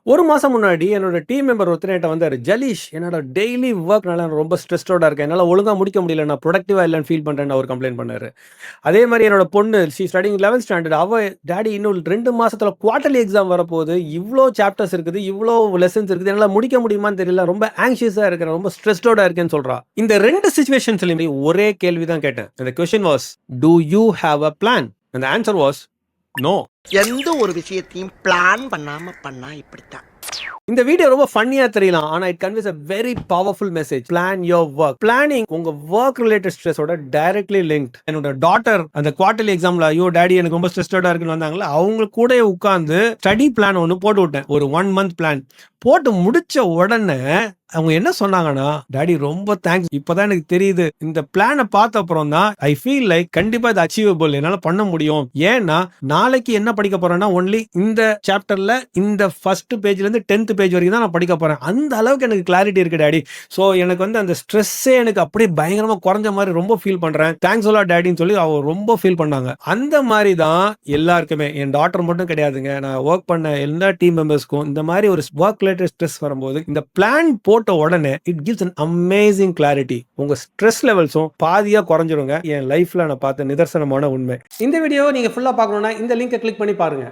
ஒரு மாசம் முன்னாடி என்னோட டீம் மெம்பர் ஒருத்தர் என்கிட்ட வந்தாரு. "ஜலீஷ், என்னோட டெய்லி ஒர்க்னால நான் ரொம்ப ஸ்ட்ரெஸ்டோட இருக்கேன். என்னால ஒழுங்கா முடிக்க முடியல. நான் புரொடக்டிவா இல்லன்னு ஃபீல் பண்றேன்னு" அவரு கம்ப்ளைண்ட் பண்ணாரு. அதே மாரி என்னோட பொண்ணு, ஷி ஸ்டடியிங் 11த் ஸ்டாண்டர்ட். "டாடி, இன்னும் 2 மாசத்துல குவார்ட்டர்லி எக்ஸாம் வரப்போகுது. இவ்ளோ சாப்டர்ஸ் இருக்குது. இவ்ளோ லெசன்ஸ் இருக்குது. என்னால முடிக்க முடியுமான்னு தெரியல. ரொம்ப ஆங்ஷியஸா இருக்கிறேன். ரொம்ப ஸ்ட்ரெஸ்டோட இருக்கேன்னு" சொல்றா. இந்த 2 சிச்சுவேஷன்ஸ்லயுமே ஒரே கேள்வி தான் கேட்டேன். அந்த question was, "to you have a plan?" And the answer was no. எந்த ஒரு விஷயத்தையும் பிளான் பண்ணாம பண்ணா இப்படித்தான். இந்த வீடியோ ரொம்ப ஃபன்னியா தெரியலாம், ஆனா it conveys a very powerful message. Plan your work. Planning உங்க ஒர்க் ரிலேட்டட் ஸ்ட்ரெஸோட டைரக்ட்லி லிங்க்ட். என்னோட டாட்டர் அந்த குவார்டர்லி எக்ஸாம்ல, ஐயோ டாடி எனக்கு ரொம்ப ஸ்ட்ரெஸ்டோட இருக்குன்னு வந்தாங்களா, அவங்க கூட உட்கார்ந்து ஸ்டடி பிளான் ஒன்று போட்டு விட்டேன். ஒரு 1 மந்த் பிளான் போட்டு முடிச்ச உடனே அவங்க என்ன சொன்னாங்கன்னா, டாடி ரொம்ப தேங்க்ஸ், இப்பதான் எனக்கு தெரியுது, இந்த பிளானை பார்த்த அப்புறம் தான் ஐ ஃபீல் லைக் கண்டிப்பா இது அச்சீவபிள், என்னால பண்ண முடியும். ஏன்னா நாளைக்கு என்ன படிக்க போறேன்னா ஒன்லி இந்த சாப்டர்ல இந்த ஃபர்ஸ்ட் பேஜ்ல இருந்து 10th பேஜ் வரைக்கும் தான் நான் படிக்க போறேன். அந்த அளவுக்கு எனக்கு கிளாரிட்டி இருக்கு டாடி. ஸோ எனக்கு வந்து அந்த ஸ்ட்ரெஸ்ஸே எனக்கு அப்படியே பயங்கரமா குறைஞ்ச மாதிரி ரொம்ப ஃபீல் பண்றேன். தேங்க்ஸ் அலாட் டாடின்னு சொல்லி அவங்க ரொம்ப ஃபீல் பண்ணாங்க. அந்த மாதிரி தான் எல்லாருக்குமே, என் டாட்டர் மட்டும் கிடையாதுங்க, நான் ஒர்க் பண்ண எல்லா டீம் மெம்பர்ஸ்க்கும் இந்த மாதிரி ஒரு ஒர்க் ரிலேட்டட் ஸ்ட்ரெஸ் வரும்போது இந்த பிளான் போட்ட உடனே it gives an amazing clarity. உங்க ஸ்ட்ரெஸ் லெவல்ஸும் பாதியா குறைஞ்சிருங்க. என் லைஃப்ல நான் பார்த்த நிதர்சனமான உண்மை. இந்த வீடியோ நீங்க ஃபுல்லா பார்க்கணும்னா இந்த லிங்கை கிளிக் பண்ணி பாருங்க.